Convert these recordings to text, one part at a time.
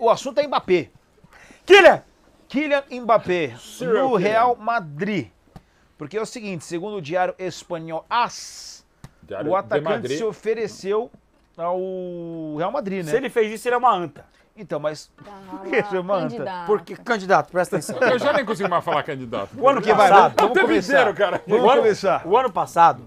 o assunto é Mbappé. Kylian Mbappé, no Real Madrid. Porque é o seguinte, segundo o diário espanhol AS, o atacante se ofereceu ao Real Madrid, né? Se ele fez isso, ele é uma anta. Então, mas... Candidato. Porque, candidato, presta atenção. Eu já nem consigo mais falar candidato. O ano Porque vai, passado, vamos começar. Inteiro, cara. Vamos começar. o ano passado,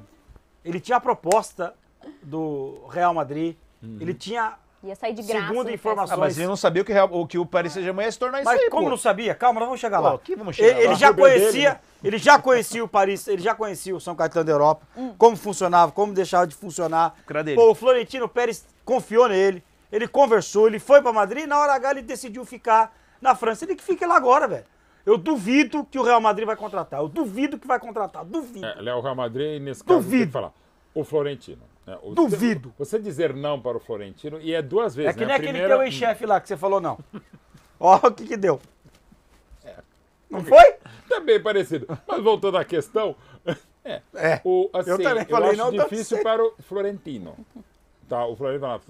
ele tinha a proposta do Real Madrid, ele tinha, Ia sair de graça. segundo no informações... Mas ele não sabia que o Paris Saint-Germain ia se tornar isso Mas aí, como pô. não sabia? Calma, nós vamos chegar lá. Pô, que vamos chegar Ele lá? já conhecia, ele já conhecia o Paris, ele já conhecia o São Caetano da Europa, como funcionava, como deixava de funcionar. Cadê ele? Pô, o Florentino Pérez confiou nele, ele conversou, ele foi pra Madrid e na hora H ele decidiu ficar na França. Ele que fique lá agora, velho. Eu duvido que o Real Madrid vai contratar. Eu duvido que vai contratar. Duvido. Léo, o Real Madrid, nesse caso, tem que falar. O Florentino. Né? Duvido. Você dizer não para o Florentino, e é duas vezes, É que né? nem aquele teu ex-chefe lá que você falou não. Ó, o que deu. Não foi? Também parecido. Mas voltando à questão, assim, eu também falei acho não, difícil sei. para o Florentino. Tá, o Florentino fala,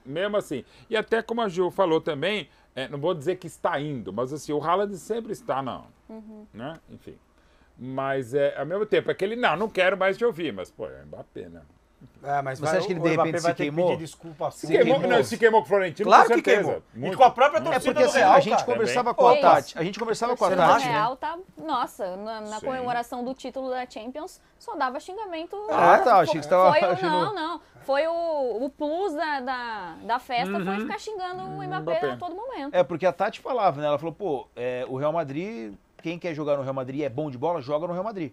mesmo assim. E até como a Gil falou também, não vou dizer que está indo, mas assim, o Haaland sempre está, não. Né? Enfim. Mas ao mesmo tempo, é que ele, não quero mais te ouvir, mas pô, é Mbappé, né? Você acha que ele de repente se queimou? Desculpa, Se queimou com o Florentino, claro com que certeza. queimou. Muito. E com a própria É torcida porque do assim, Real, a gente cara. conversava Também. com a Tati. A gente conversava com a O Tati, né? Real tá, nossa, na Sim. comemoração do título da Champions, só dava xingamento. Tá, achei que você tava Foi achando... não. Foi o plus da festa, foi ficar xingando o Mbappé a todo momento. É, porque a Tati falava, né? Ela falou, pô, o Real Madrid, quem quer jogar no Real Madrid é bom de bola, joga no Real Madrid.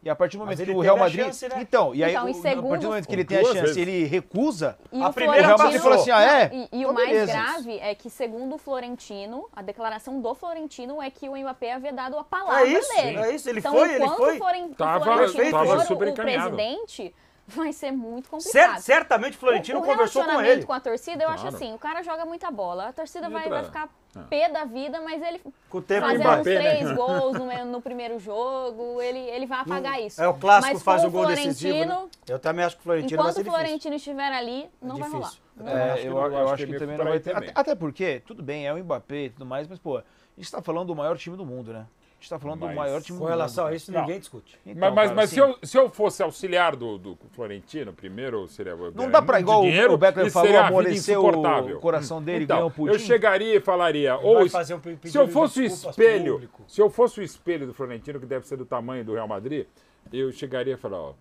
E a partir do momento Mas que ele o Real teve a Madrid... chance, né? Então, e aí, Então, em a partir segundo- do momento que ele tem a Duas chance, vezes. ele recusa, E A o primeira o Real Madrid falou Florentino... assim, E então o mais beleza. grave é que, segundo o Florentino, a declaração do Florentino é que o Mbappé havia dado a palavra dele. É isso, ele então, foi, enquanto o Tava Florentino for super o encaminhado. presidente, vai ser muito complicado. Certamente o Florentino o conversou com relacionamento ele. com a torcida, eu acho Claro. assim, o cara joga muita bola, a torcida vai outra- ficar pé da vida, mas ele Com o tempo fazendo Mbappé, uns né? 3 gols no primeiro jogo, ele vai apagar isso. É o clássico, mas faz com o gol decisivo, né? Florentino, Eu também acho que o Florentino vai enquanto ser o difícil. Florentino estiver ali, não vai rolar. difícil. eu acho que meio também por não vai aí ter. também. Até porque, tudo bem, é o Mbappé e tudo mais, mas, pô, a gente tá falando do maior time do mundo, né? A gente tá falando do Mas maior time Com do mundo. relação a isso, Não. ninguém discute. Então, Mas, cara, mas assim, se eu fosse auxiliar do Florentino, primeiro seria... não dá pra, igual o Beckham falou, amolecer insuportável. o coração dele e Então, ganhar um pudim? eu chegaria e falaria, vai fazer um pedido se eu de fosse o desculpas espelho, público. se eu fosse o espelho do Florentino, que deve ser do tamanho do Real Madrid, eu chegaria e falar, ó,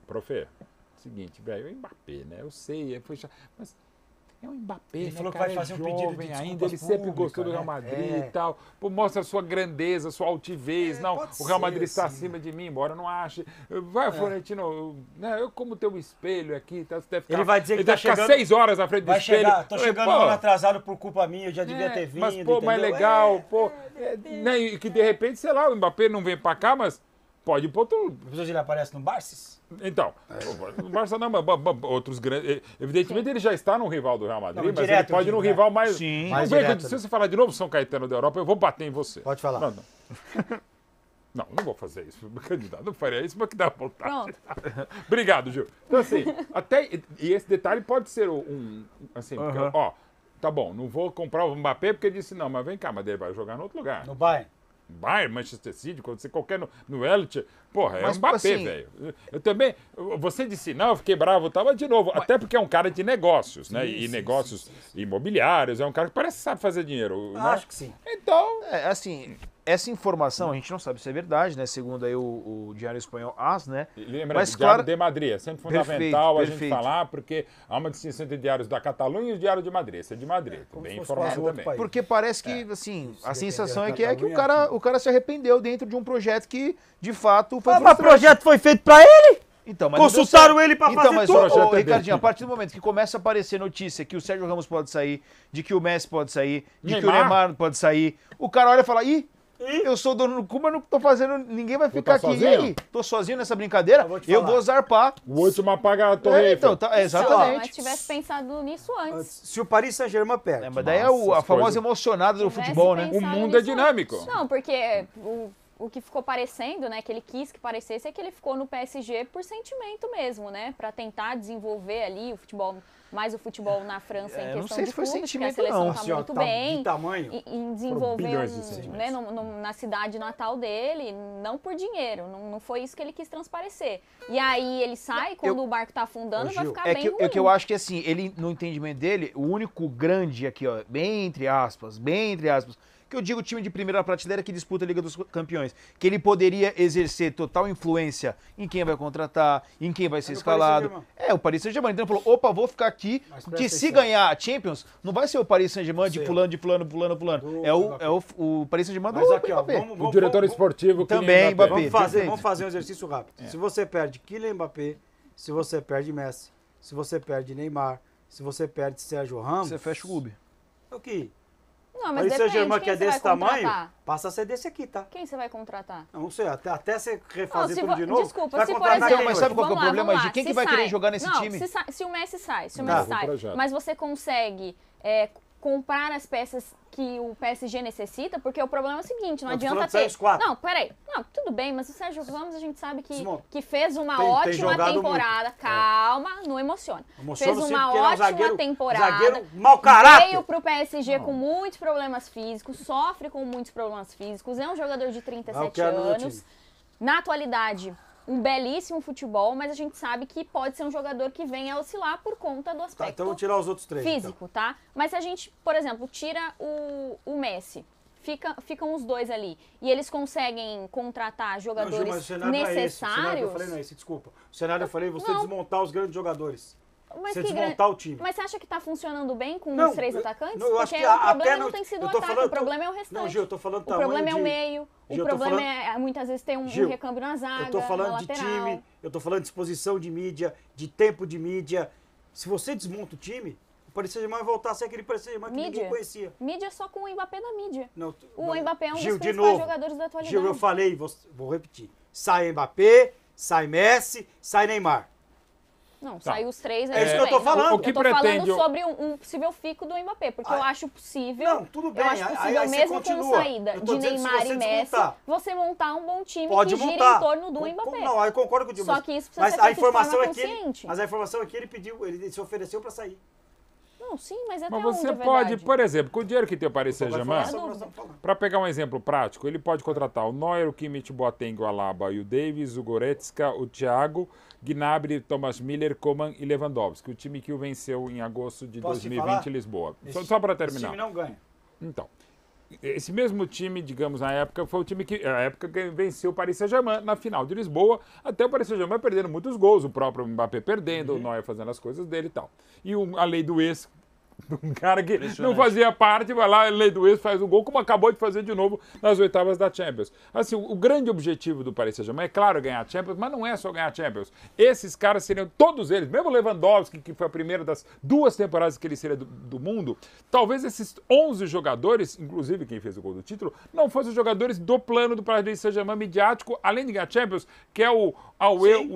profe, seguinte, velho, é o Mbappé, né? Eu sei, mas é o Mbappé, Ele né, falou que cara, vai fazer é um pedido de jovem desculpas ainda, ele sempre pública, gostou do Real né? Madrid É. e tal. Pô, mostra a sua grandeza, a sua altivez. Não, pode o Real ser, Madrid está assim. acima de mim, embora eu não ache. Vai, Florentino, né, eu como teu espelho aqui, tá, você deve ficar, Ele vai dizer que ele tá deve ficar chegando- 6 horas na frente do Vai espelho. chegar, tô Eu falei, chegando pô, um ano atrasado por culpa minha, eu já devia ter vindo, mas, pô, mais entendeu? legal, pô. Né, e que de repente, sei lá, o Mbappé não vem pra cá, mas pode ir pra outro. Depois ele aparece no Barces? Então, o Barça não, mas outros grandes. Evidentemente ele já está no rival do Real Madrid, Não, mas direto, ele pode ir no eu digo, rival mais. Sim. Não Mais vem, direto, se né? você falar de novo São Caetano da Europa, eu vou bater em você. Pode falar. Não. Não vou fazer isso, candidato. Não faria isso, mas que dá vontade. Pronto. Obrigado, Gil. Então, assim, e esse detalhe pode ser assim, porque, ó, tá bom, não vou comprar o Mbappé porque ele disse, não, mas vem cá, mas ele vai jogar em outro lugar. No Bayern. Bayern, Manchester City, quando você qualquer no Elche, porra, é Mas, um Mbappé, assim, velho. Eu também, você disse, não, eu fiquei bravo, tava de novo, até porque é um cara de negócios, né? E negócios imobiliários, é um cara que parece que sabe fazer dinheiro. Né? Acho que sim. Então, Assim, essa informação a gente não sabe se é verdade, né? Segundo aí o diário espanhol AS, né? lembra, Mas, o Diário claro- de Madrid, é sempre Perfeito, fundamental a gente perfeito. falar, porque há uma distinção entre diários da Catalunha e o Diário de Madrid. Esse é de Madrid, como bem se fosse informado quase outro também. país. Porque parece que, assim, a se sensação é depender que, da o Catalunha, cara se arrependeu dentro de um projeto que, de fato, foi Mas o frustrante. projeto foi feito pra ele? Então, mas não deu Consultaram certo. ele pra então, fazer mas, tudo. ô, Projeto é Ricardinho, dele. a partir do momento que começa a aparecer notícia que o Sérgio Ramos pode sair, de que o Messi pode sair, de que o Neymar. Neymar pode sair, o cara olha e fala, eu sou dono do clube, mas não tô fazendo, ninguém vai ficar tá aqui. E sozinho? aí? Tô sozinho nessa brincadeira? Eu vou te Eu falar. vou zarpar. O último apaga a Torre Eiffel. Então, Mas exatamente. tivesse pensado nisso antes. Se o Paris Saint-Germain perde. Mas daí é Nossa, a as famosa coisas- emocionada do Tivesse futebol, né? pensado O mundo é nisso dinâmico. antes. Não, porque o que ficou parecendo, né, que ele quis que parecesse, é que ele ficou no PSG por sentimento mesmo, né? Pra tentar desenvolver ali o futebol mais o futebol na França em questão não sei de se foi clubes, porque a sentimento, seleção não. tá Assim, ó, muito tá bem. de tamanho. Em desenvolver bilhões de sentimentos. né, na cidade natal dele, não por dinheiro. Não foi isso que ele quis transparecer. E aí ele sai, quando o barco tá afundando, vai ficar bem ruim. É que eu acho que assim, ele, no entendimento dele, o único grande aqui, ó, bem entre aspas, que eu digo time de primeira prateleira que disputa a Liga dos Campeões, que ele poderia exercer total influência em quem vai contratar, em quem vai ser escalado. O Paris Saint-Germain. Então ele falou, opa, vou ficar aqui, porque se ganhar a Champions, não vai ser o Paris Saint-Germain de fulano. É o Paris Saint-Germain do aqui, ó, Mbappé. O diretor esportivo também, Mbappé. Vamos fazer um exercício rápido. Se você perde Kylian Mbappé, se você perde Messi, se você perde Neymar, se você perde Sérgio Ramos... Você fecha o clube. O que? Não, mas Paris Saint-Germain, que é desse tamanho, passa a ser desse aqui, tá? Quem você vai contratar? Não sei, até você refazer tudo de novo. Desculpa, vai se por contratar exemplo... Mas sabe qual que é o problema, Gi? Quem que vai querer jogar nesse time? Se o Messi sai, projeto. mas você consegue comprar as peças que o PSG necessita, porque o problema é o seguinte, não adianta ter... Não, peraí. Não, tudo bem, mas o Sérgio Ramos a gente sabe que fez uma ótima temporada. Calma, não emociona. Fez uma ótima temporada. Zagueiro mau caráter. Veio pro PSG com muitos problemas físicos, sofre com muitos problemas físicos, é um jogador de 37 anos. Na atualidade, um belíssimo futebol, mas a gente sabe que pode ser um jogador que venha a oscilar por conta do aspecto então vamos tirar os outros três, físico, tá? Mas se a gente, por exemplo, tira o Messi, ficam os dois ali, e eles conseguem contratar jogadores necessários... O cenário que eu falei não é esse, desculpa. O cenário eu falei você desmontar os grandes jogadores. Mas você desmontar o time. Mas você acha que tá funcionando bem com os três atacantes? Não, eu acho porque que o problema não tem sido o ataque, o problema é o restante. Não, Gil, eu tô falando o problema é o meio, Gil, o problema é muitas vezes ter um recâmbio na zaga, eu tô falando na de lateral. time, eu tô falando de exposição de mídia, de tempo de mídia. Se você desmonta o time, o Paris Saint-Germain vai voltar a ser aquele Paris Saint-Germain que ninguém conhecia. Mídia só com o Mbappé na mídia. O não, Mbappé é um Gil, dos principais jogadores da atualidade. Gil, eu falei, vou repetir. Sai Mbappé, sai Messi, sai Neymar. Não, saiu os três. É isso que eu tô falando. Eu tô falando sobre um possível fico do Mbappé, porque eu acho possível. Não, tudo bem. Eu acho possível, aí mesmo com saída de Neymar e Messi, você montar um bom time que gira em torno do Mbappé. Não, eu concordo contigo. Só que isso precisa ser feito de forma consciente. Mas a informação é que ele se ofereceu para sair. Não, sim, mas até Mas onde você é pode, verdade? por exemplo, com o dinheiro que tem o Paris Saint-Germain, para pegar um exemplo prático, ele pode contratar o Neuer, o Kimmich, o Boateng, o Alaba e o Davies, o Goretzka, o Thiago, Gnabry, Thomas Müller, Coman e Lewandowski, o time que o venceu em agosto de 2020 em Lisboa. Só para terminar. Esse time não ganha. Então, esse mesmo time, digamos, na época, foi o time que venceu o Paris Saint-Germain na final de Lisboa, até o Paris Saint-Germain perdendo muitos gols, o próprio Mbappé perdendo, o Neuer fazendo as coisas dele e tal. E a lei do ex, um cara que não fazia parte, vai lá, a lei do ex, faz o gol, como acabou de fazer de novo nas oitavas da Champions. Assim, o grande objetivo do Paris Saint-Germain é, claro, ganhar a Champions, mas não é só ganhar a Champions. Esses caras seriam, todos eles, mesmo o Lewandowski, que foi a primeira das 2 temporadas que ele seria do mundo, talvez esses 11 jogadores, inclusive quem fez o gol do título, não fossem jogadores do plano do Paris Saint-Germain midiático, além de ganhar a Champions, que é o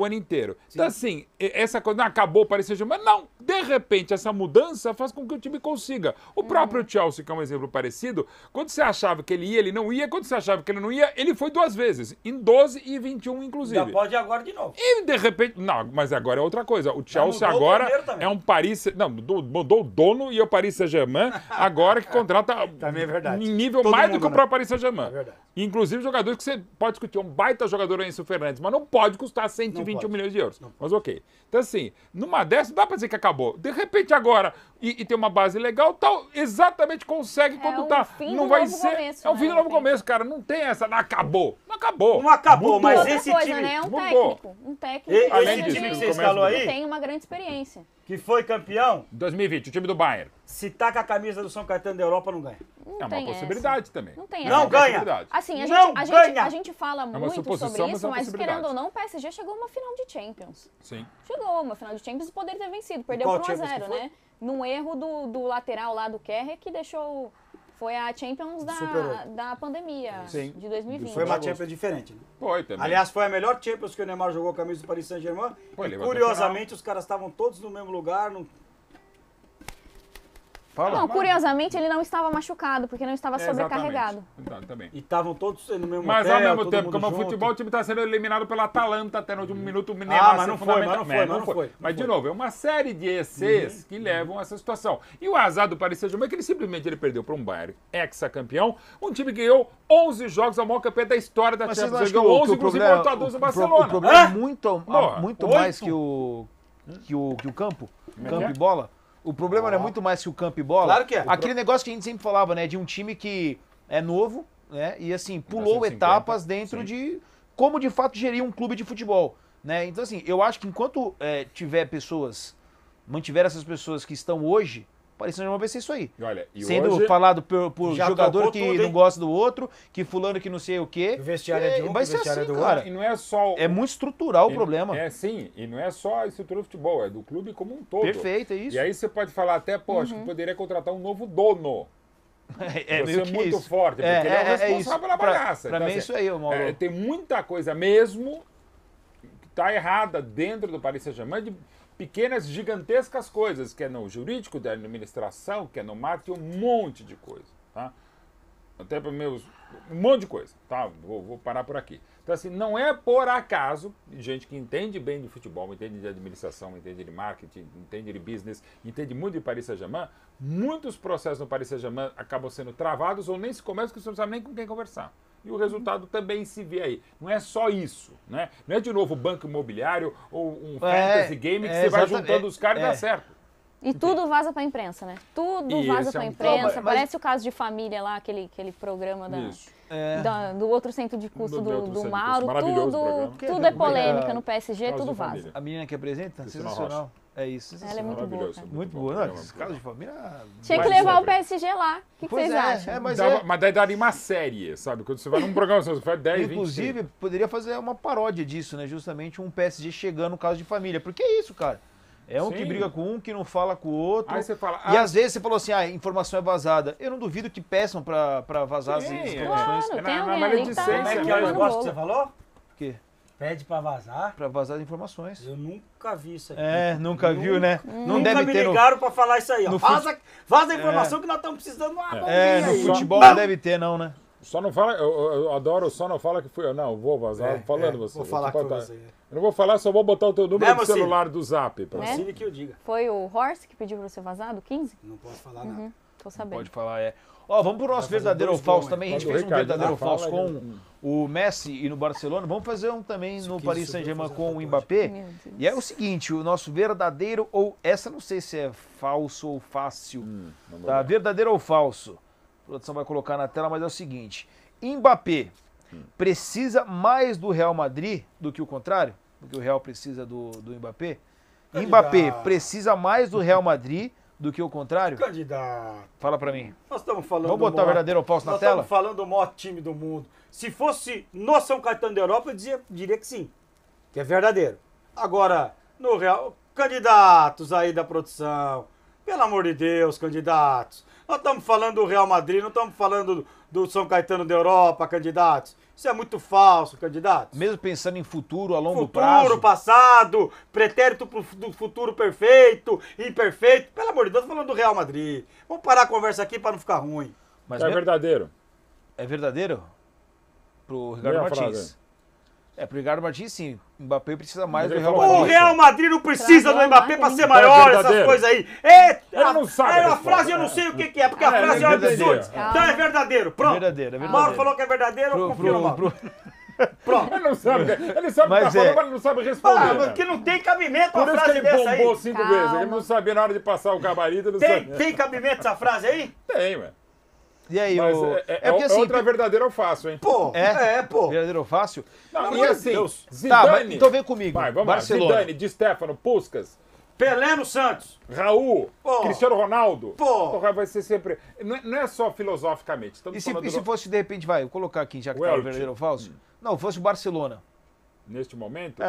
ano inteiro. Sim. Então, assim, essa coisa, não acabou o Paris Saint-Germain, não. De repente, essa mudança faz com que o time consiga. O próprio Chelsea, que é um exemplo parecido, quando você achava que ele ia, ele não ia. Quando você achava que ele não ia, ele foi 2 vezes. Em 12 e 21, inclusive. Já pode ir agora de novo. E, de repente... Não, mas agora é outra coisa. O Chelsea agora é um Paris... Não, mudou o dono e é o Paris Saint-Germain agora que contrata também é verdade. Em nível todo mais do que o próprio Paris Saint-Germain. É verdade. Inclusive jogadores que você pode discutir. Um baita jogador é Enzo Fernandes, mas não pode custar 121 milhões de euros. Mas ok. Então, assim, numa dessas, dá pra dizer que acabou. De repente, agora, e tem uma base legal, tal, exatamente consegue como tá. Não vai ser. Começo, é um fim do novo começo, cara. Não tem essa. Não acabou. Não acabou. Não acabou, mudou. mas outra esse coisa, time. Né? É um mudou. técnico. Um técnico. Além disso, que você escalou aí, tem uma grande experiência. Que foi campeão. 2020, o time do Bayern. Se tá com a camisa do São Caetano da Europa, não ganha. É uma possibilidade também. Não tem Não essa. ganha. Assim, a gente fala muito sobre isso, mas querendo ou não, o PSG chegou a uma final de Champions. Sim. Chegou a uma final de Champions e poderia ter vencido. Perdeu por 1-0, né? Num erro do lateral lá do Kerr, que deixou... Foi a Champions da pandemia de 2020. Foi uma Champions diferente. Né? Foi também. Aliás, foi a melhor Champions que o Neymar jogou com a camisa do Paris Saint-Germain. E, curiosamente, os caras estavam todos no mesmo lugar. Não, curiosamente ele não estava machucado, porque não estava sobrecarregado. Então, também. E estavam todos no mesmo Mas hotel, ao mesmo tempo, como o futebol, o time está sendo eliminado pela Atalanta até no último minuto. Mas não foi. Mas, de novo, é uma série de ECs que levam a essa situação. E o azar do Paris Saint-Germain é que ele simplesmente perdeu para um Bayern ex-campeão, um time que ganhou 11 jogos ao maior campeão da história da Champions. Ele ganhou 11, inclusive, contra 12 no Barcelona. O problema é muito mais que o campo e bola. O problema não é muito mais que o campo e bola. Claro que é. Aquele negócio que a gente sempre falava, né? De um time que é novo, né? E assim, pulou etapas dentro de como de fato gerir um clube de futebol. Né? Então, assim, eu acho que enquanto mantiver essas pessoas que estão hoje, Paris Saint-Germain vai ser isso aí. Sendo hoje, falado por jogador que não gosta do outro, que fulano que não sei o quê. O vestiário é de um, vai ser assim, cara. E não é só... É muito estrutural o problema. Sim. E não é só a estrutura do futebol, é do clube como um todo. Perfeito, é isso. E aí você pode falar até, acho que poderia contratar um novo dono. Meio que muito isso. Forte, porque ele é o responsável pela bagaça. Pra mim é isso aí, Mauro. Tem muita coisa mesmo que está errada dentro do Paris Saint-Germain, de pequenas, gigantescas coisas, que é no jurídico, da administração, que é no marketing, um monte de coisa, tá? Até para meus... um monte de coisa, tá? Vou parar por aqui. Então, assim, não é por acaso, gente que entende bem de futebol, entende de administração, entende de marketing, entende de business, entende muito de Paris Saint-Germain, muitos processos no Paris Saint-Germain acabam sendo travados ou nem se começam, porque você não sabe nem com quem conversar. E o resultado também se vê aí. Não é só isso, né? Não é de novo banco imobiliário ou um fantasy game que você vai juntando os caras e dá certo. E tudo vaza pra imprensa, né? Tudo vaza pra imprensa. Parece o caso de família lá, aquele programa do outro centro de custo do Mauro. Tudo é polêmica no PSG, tudo vaza. A menina que apresenta? Sensacional. É isso. Ela é muito boa. Muito boa. Esse caso de família... Tinha que levar o PSG lá. O que vocês acham? Mas daí daria uma série, sabe? Quando você vai num programa, você faz 10, 20... Inclusive, poderia fazer uma paródia disso, né? Justamente um PSG chegando no caso de família. Porque é isso, cara. É um que briga com um, que não fala com o outro. Aí você fala, e às vezes você falou assim, a informação é vazada. Eu não duvido que peçam pra vazar as informações. Claro, tem alguém ali que tá Como é que é o negócio que você falou? O quê? Pede pra vazar? Pra vazar as informações. Eu nunca vi isso aqui. Nunca viu, né? Não nunca deve me ter ligaram pra falar isso aí. Ó. Vaza a informação que nós estamos precisando. No futebol não deve ter, não, né? Só não fala, eu adoro, só não fala que fui eu. Não, vou vazar, falando você. Vou falar com você. Eu não vou falar, só vou botar o teu número de celular do Zap. Cine que eu diga. Foi o Horst que pediu pra você vazar, do 15? Não posso falar nada. Tô sabendo. Pode falar, vamos pro nosso verdadeiro ou falso também. A gente fez um verdadeiro ou falso com o Messi e no Barcelona. Vamos fazer um também no Paris Saint-Germain com o Mbappé. E é o seguinte, o nosso verdadeiro ou... Essa não sei se é falso ou fácil. Tá? Verdadeiro ou falso. A produção vai colocar na tela, mas é o seguinte. Mbappé precisa mais do Real Madrid do que o contrário? Do que o Real precisa do Mbappé? Mbappé precisa mais do Real Madrid do que o contrário? Candidato. Fala pra mim. Nós estamos falando. Vamos botar o verdadeiro ou falso na tela? Nós estamos falando do maior time do mundo. Se fosse no São Caetano da Europa, eu diria que sim. Que é verdadeiro. Agora, no Real. Candidatos aí da produção. Pelo amor de Deus, candidatos. Nós estamos falando do Real Madrid, não estamos falando do São Caetano da Europa, candidatos. Isso é muito falso, candidatos. Mesmo pensando em futuro, a longo prazo. Futuro, passado, pretérito do futuro perfeito, imperfeito. Pelo amor de Deus, falando do Real Madrid. Vamos parar a conversa aqui para não ficar ruim. Mas é verdadeiro. É verdadeiro? Pro Ricardo Martins. Pro Ricardo Martins, sim. Mbappé precisa mais do Real Madrid. O Real Madrid não precisa do Mbappé para ser maior, essas coisas aí. Ele não sabe. A frase eu não sei o que é, porque a frase é um absurdo. Então é verdadeiro. Pronto. É verdadeiro. Mauro falou que é verdadeiro, eu confio no Mauro. Pronto. Ele não sabe o que tá falando, mas ele não sabe responder. Porque não tem cabimento uma frase dessa aí. Por isso que ele bombou 5 vezes. Ele não sabia na hora de passar o gabarito. Tem cabimento essa frase aí? Tem, velho. E aí, porque, assim, outra verdadeira ou fácil, hein? Pô. Verdadeiro ou fácil? Não, e assim, Zidane. Então vem comigo. Vamos Barcelona. lá. Zidane, Di Stéfano, Puskas. Pelé no Santos. Raul. Cristiano Ronaldo. Porra, vai ser sempre... Não é só filosoficamente. E se fosse, de repente, vou colocar aqui, já que tá verdadeiro ou falso? Não, fosse o Barcelona. Neste momento?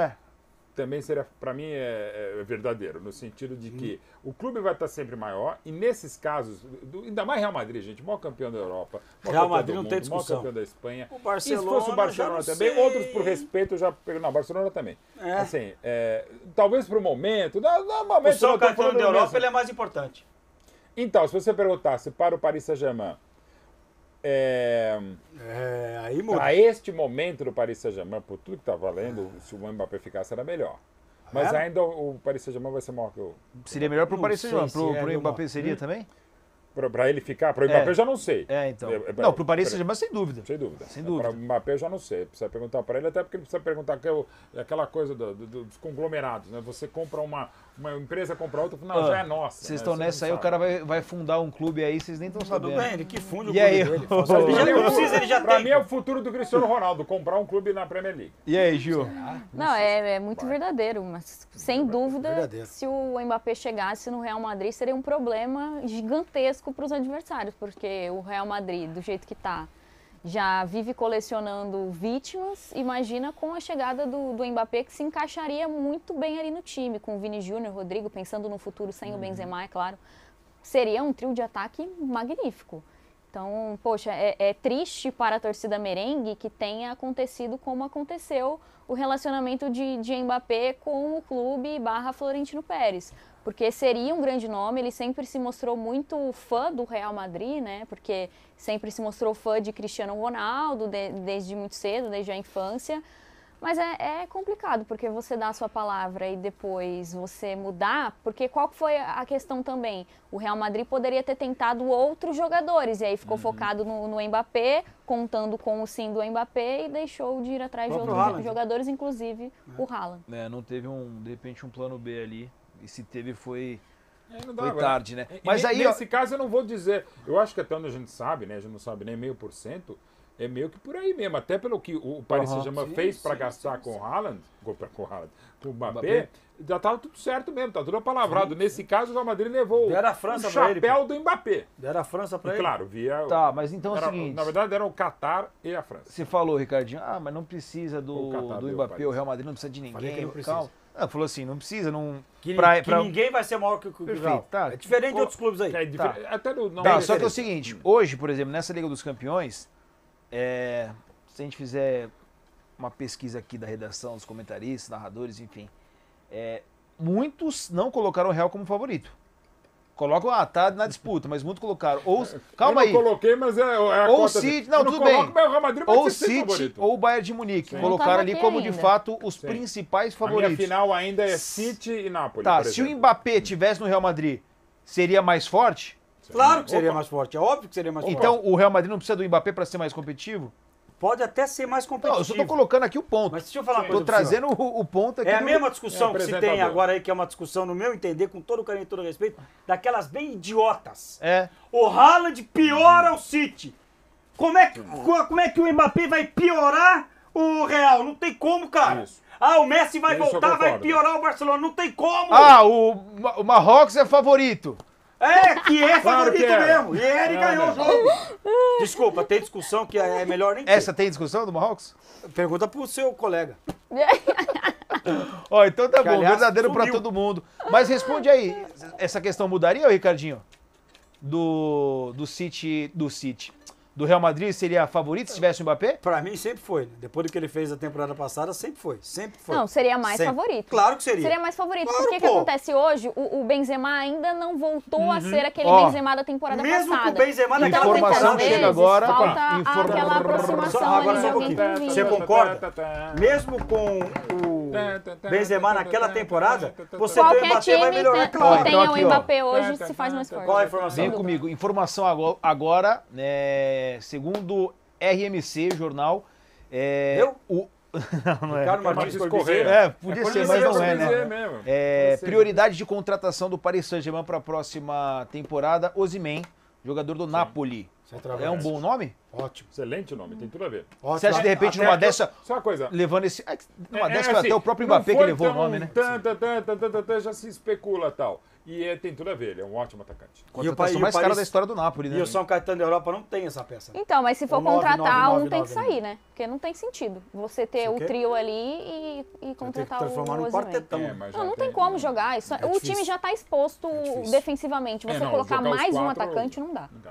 Também seria, para mim, é verdadeiro, no sentido de que o clube vai estar sempre maior, e nesses casos, ainda mais Real Madrid, gente, maior campeão da Europa, Real Madrid não tem discussão, maior campeão da Espanha, o Barcelona, e se fosse o Barcelona também, outros por respeito já pegam, não, Barcelona também, assim, talvez para o momento, o São Caetano da Europa ele é mais importante. Então, se você perguntasse para o Paris Saint-Germain, aí muda. Para este momento do Paris Saint-Germain, por tudo que está valendo, se o Mbappé ficasse era melhor. Mas ainda o Paris Saint-Germain vai ser maior que o... Seria melhor para o Paris Saint-Germain, para o Mbappé seria também? Para ele ficar? Para o Mbappé eu já não sei. Então. Não, para o Paris Saint-Germain sem dúvida. Sem dúvida. Sem dúvida. Para o Mbappé eu já não sei. Precisa perguntar para ele, até porque ele precisa perguntar aquela coisa dos conglomerados, né? Você compra uma empresa, compra outra, não, já é nossa. Vocês estão nessa aí, o cara vai fundar um clube aí, vocês nem estão sabendo. Tudo bem, ele que funde o clube dele. Para mim é o futuro do Cristiano Ronaldo, comprar um clube na Premier League. E aí, Gil? Não, é muito verdadeiro, mas sem dúvida, se o Mbappé chegasse no Real Madrid, seria um problema gigantesco para os adversários, porque o Real Madrid, do jeito que está, já vive colecionando vítimas. Imagina com a chegada do Mbappé, que se encaixaria muito bem ali no time, com o Vini Júnior, Rodrigo, pensando no futuro sem o Benzema, é claro. Seria um trio de ataque magnífico. Então, poxa, é triste para a torcida merengue que tenha acontecido como aconteceu o relacionamento de Mbappé com o clube / Florentino Pérez. Porque seria um grande nome, ele sempre se mostrou muito fã do Real Madrid, né? Porque sempre se mostrou fã de Cristiano Ronaldo desde muito cedo, desde a infância. Mas é complicado, porque você dá a sua palavra e depois você mudar, porque qual foi a questão também? O Real Madrid poderia ter tentado outros jogadores, e aí ficou focado no Mbappé, contando com o sim do Mbappé, e deixou de ir atrás de outros jogadores, inclusive o Haaland. Não teve, de repente, um plano B ali, e se teve foi tarde, né? Mas aí, nesse caso eu não vou dizer, eu acho que até onde a gente sabe, né, a gente não sabe nem 0,5%, é meio que por aí mesmo, até pelo que o Paris Saint-Germain fez para gastar com o Haaland, com o Mbappé, já estava tudo certo mesmo, tá tudo apalavrado. Nesse caso, o Real Madrid levou o chapéu do Mbappé. Deram a França para ele. Claro, via... Tá, mas então é o seguinte... Na verdade, eram o Qatar e a França. Você falou, Ricardinho, mas não precisa do Mbappé, o Real Madrid não precisa de ninguém. Não, falou assim, não precisa, não... Que ninguém vai ser maior que o Real. Tá. É diferente de outros clubes aí. Até só que é o seguinte, hoje, por exemplo, nessa Liga dos Campeões... se a gente fizer uma pesquisa aqui da redação, dos comentaristas, narradores, enfim, muitos não colocaram o Real como favorito. Colocam, tá na disputa, mas muitos colocaram. Calma aí. Eu não coloquei, mas é a ou o City, não, tudo bem. O Real Madrid ou o City ou o Bayern de Munique. Colocaram ali como, de fato, os principais favoritos. A minha final ainda é City e Napoli. Tá, se o Mbappé tivesse no Real Madrid, seria mais forte? Claro que seria mais forte, é óbvio que seria mais forte. Então o Real Madrid não precisa do Mbappé para ser mais competitivo? Pode até ser mais competitivo. Não, eu só tô colocando aqui o ponto. Mas deixa eu falar uma coisa. Tô trazendo o ponto aqui. É a mesma discussão que se tem agora aí, que é uma discussão, no meu entender, com todo o carinho e todo o respeito, daquelas bem idiotas. O Haaland piora o City. Como é que o Mbappé vai piorar o Real? Não tem como, cara. Isso. O Messi vai voltar, vai piorar o Barcelona. Não tem como. O Marrocos é favorito. Que é favorito mesmo. E ele ganhou o jogo. Desculpa, tem discussão que é melhor nem ter. Essa tem discussão do Marrocos? Pergunta pro seu colega. Então tá bom, verdadeiro pra todo mundo. Mas responde aí, essa questão mudaria, Ricardinho? Do City... Do Real Madrid seria favorito se tivesse o Mbappé? Pra mim sempre foi. Depois do que ele fez a temporada passada, sempre foi. Não, seria mais favorito. Claro que seria. Seria mais favorito. Claro, porque o que acontece hoje? O Benzema ainda não voltou a ser aquele Benzema da temporada passada. Mesmo com o Benzema daquela informação chega agora. Falta aquela aproximação agora só um pouquinho. Você concorda? Mesmo com o Benzema naquela temporada, você tem o Mbappé, vai melhorar. Claro. Tem o Mbappé hoje, se faz mais forte. Qual a informação? Vem comigo. Informação agora, segundo RMC, jornal... Eu? Não é. Ricardo Martins Correia. Podia ser, mas não é, né? Prioridade de contratação do Paris Saint-Germain para a próxima temporada, Osimhen, jogador do Napoli. É um bom nome? Ótimo. Excelente nome, tem tudo a ver. Você acha, de repente, numa dessa... Só uma coisa. Levando esse... Numa dessa, até o próprio Mbappé que levou o nome, né? Já se especula e tal. E tem tudo a ver, ele é um ótimo atacante. Contratação mais cara da história do Napoli, né? E o São Caetano da Europa não tem essa peça. Então, mas se for contratar, um tem que sair, né? Porque não tem sentido você ter o trio ali e contratar o Osimhen. Não tem como jogar. O time já está exposto defensivamente. Você colocar mais um atacante não dá.